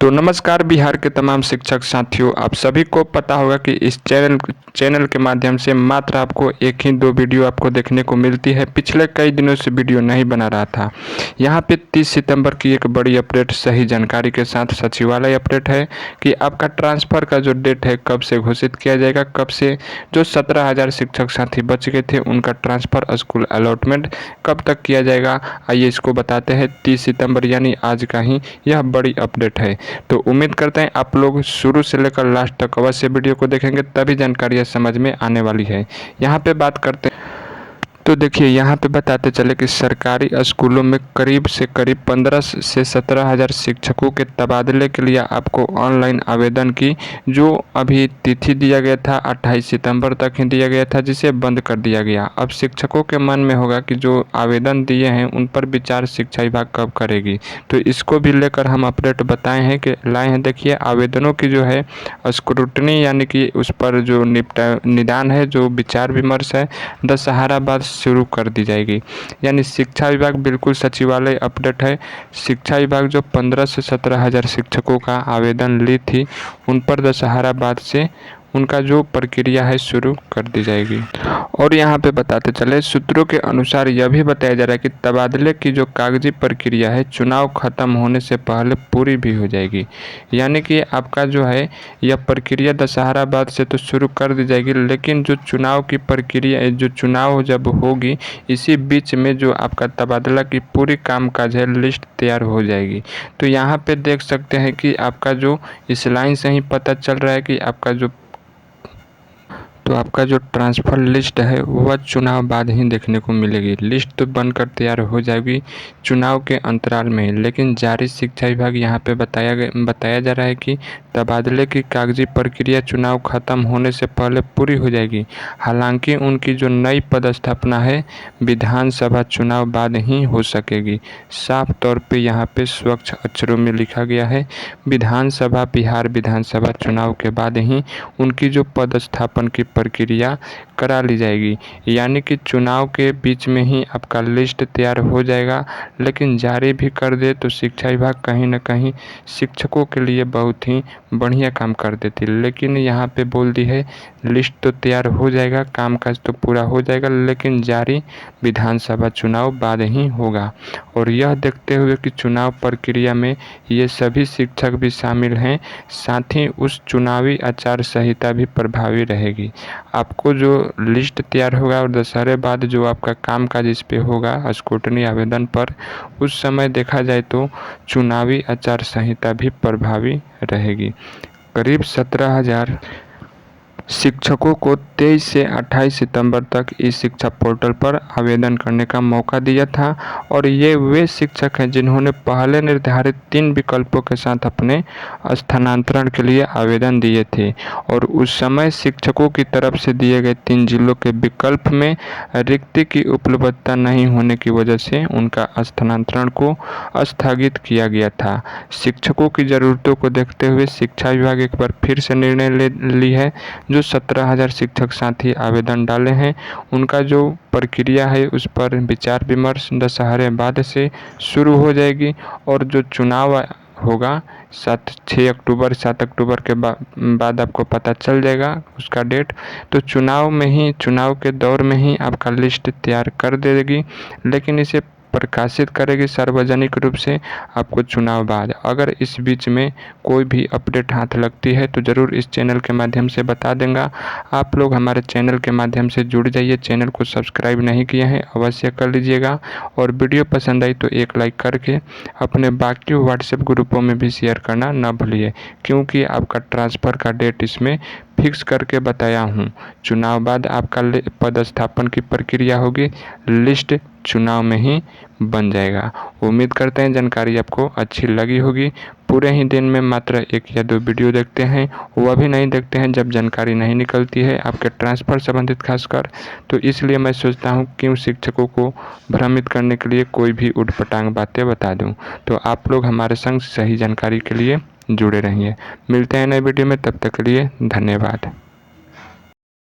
तो नमस्कार बिहार के तमाम शिक्षक साथियों, आप सभी को पता होगा कि इस चैनल के माध्यम से मात्र आपको एक ही दो वीडियो आपको देखने को मिलती है। पिछले कई दिनों से वीडियो नहीं बना रहा था। यहाँ पे 30 सितंबर की एक बड़ी अपडेट सही जानकारी के साथ सचिवालय अपडेट है कि आपका ट्रांसफ़र का जो डेट है कब से घोषित किया जाएगा, कब से जो 17,000 शिक्षक साथी बच गए थे उनका ट्रांसफ़र स्कूल अलॉटमेंट कब तक किया जाएगा। आइए इसको बताते हैं। 30 सितंबर यानी आज का ही यह बड़ी अपडेट है। तो उम्मीद करते हैं आप लोग शुरू से लेकर लास्ट तक अवश्य वीडियो को देखेंगे, तभी जानकारियाँ समझ में आने वाली है। यहाँ पे बात करते हैं तो देखिए, यहाँ पे बताते चले कि सरकारी स्कूलों में करीब से करीब 15 से 17,000 शिक्षकों के तबादले के लिए आपको ऑनलाइन आवेदन की जो अभी तिथि दिया गया था 28 सितंबर तक ही दिया गया था, जिसे बंद कर दिया गया। अब शिक्षकों के मन में होगा कि जो आवेदन दिए हैं उन पर विचार शिक्षा विभाग कब करेगी। तो इसको भी लेकर हम अपडेट बताए हैं कि लाए हैं। देखिए, आवेदनों की जो है स्क्रूटनी यानी कि उस पर जो निदान है, जो विचार विमर्श है, दशहरा बाद शुरू कर दी जाएगी। यानी शिक्षा विभाग, बिल्कुल सचिवालय अपडेट है, शिक्षा विभाग जो 15 से 17,000 शिक्षकों का आवेदन ली थी उन पर दशहरा बाद से उनका जो प्रक्रिया है शुरू कर दी जाएगी। और यहाँ पे बताते चले, सूत्रों के अनुसार यह भी बताया जा रहा है कि तबादले की जो कागजी प्रक्रिया है चुनाव खत्म होने से पहले पूरी भी हो जाएगी। यानी कि आपका जो है यह प्रक्रिया दशहरा बाद से तो शुरू कर दी जाएगी, लेकिन जो चुनाव की प्रक्रिया, जो चुनाव जब होगी इसी बीच में जो आपका तबादला की पूरी कामकाज है लिस्ट तैयार हो जाएगी। तो यहाँ पे देख सकते हैं कि आपका जो इस लाइन से ही पता चल रहा है कि आपका जो ट्रांसफ़र लिस्ट है वह चुनाव बाद ही देखने को मिलेगी। लिस्ट तो बनकर तैयार हो जाएगी चुनाव के अंतराल में, लेकिन जारी शिक्षा विभाग यहाँ पे बताया जा रहा है कि तबादले की कागजी प्रक्रिया चुनाव खत्म होने से पहले पूरी हो जाएगी। हालांकि उनकी जो नई पदस्थापना है विधानसभा चुनाव बाद ही हो सकेगी। साफ तौर पे यहाँ पे स्वच्छ अक्षरों में लिखा गया है, बिहार विधानसभा चुनाव के बाद ही उनकी जो पदस्थापन की प्रक्रिया करा ली जाएगी। यानी कि चुनाव के बीच में ही आपका लिस्ट तैयार हो जाएगा। लेकिन जारी भी कर दे तो शिक्षा विभाग कहीं ना कहीं शिक्षकों के लिए बहुत ही बढ़िया काम कर देती, लेकिन यहाँ पे बोल दी है लिस्ट तो तैयार हो जाएगा, कामकाज तो पूरा हो जाएगा, लेकिन जारी विधानसभा चुनाव बाद ही होगा। और यह देखते हुए कि चुनाव प्रक्रिया में ये सभी शिक्षक भी शामिल हैं, साथ ही उस चुनावी आचार संहिता भी प्रभावी रहेगी। आपको जो लिस्ट तैयार होगा और दशहरे बाद जो आपका कामकाज इस पे होगा स्क्रूटनी आवेदन पर, उस समय देखा जाए तो चुनावी आचार संहिता भी प्रभावी रहेगी। करीब 17,000 शिक्षकों को 23 से 28 सितंबर तक ई शिक्षा पोर्टल पर आवेदन करने का मौका दिया था। और ये वे शिक्षक हैं जिन्होंने पहले निर्धारित 3 विकल्पों के साथ अपने स्थानांतरण के लिए आवेदन दिए थे। और उस समय शिक्षकों की तरफ से दिए गए 3 जिलों के विकल्प में रिक्ति की उपलब्धता नहीं होने की वजह से उनका स्थानांतरण को स्थगित किया गया था। शिक्षकों की ज़रूरतों को देखते हुए शिक्षा विभाग एक बार फिर से निर्णय ली है। जो 17,000 शिक्षक साथी आवेदन डाले हैं उनका जो प्रक्रिया है उस पर विचार विमर्श दशहरे बाद से शुरू हो जाएगी। और जो चुनाव होगा 7 अक्टूबर के बाद आपको पता चल जाएगा उसका डेट। तो चुनाव के दौर में ही आपका लिस्ट तैयार कर देगी, लेकिन इसे प्रकाशित करेगी सार्वजनिक रूप से आपको चुनाव बाद। अगर इस बीच में कोई भी अपडेट हाथ लगती है तो ज़रूर इस चैनल के माध्यम से बता देंगे। आप लोग हमारे चैनल के माध्यम से जुड़ जाइए। चैनल को सब्सक्राइब नहीं किए हैं अवश्य कर लीजिएगा, और वीडियो पसंद आई तो एक लाइक करके अपने बाकी व्हाट्सएप ग्रुपों में भी शेयर करना न भूलिए, क्योंकि आपका ट्रांसफ़र का डेट इसमें फिक्स करके बताया हूँ। चुनाव बाद आपका पदस्थापन की प्रक्रिया होगी, लिस्ट चुनाव में ही बन जाएगा। उम्मीद करते हैं जानकारी आपको अच्छी लगी होगी। पूरे ही दिन में मात्र 1 या 2 वीडियो देखते हैं, वह भी नहीं देखते हैं जब जानकारी नहीं निकलती है आपके ट्रांसफ़र संबंधित खासकर। तो इसलिए मैं सोचता हूँ क्यों शिक्षकों को भ्रमित करने के लिए कोई भी उटपटांग बातें बता दूँ। तो आप लोग हमारे संग सही जानकारी के लिए जुड़े रहिए। मिलते हैं नए वीडियो में, तब तक के लिए धन्यवाद।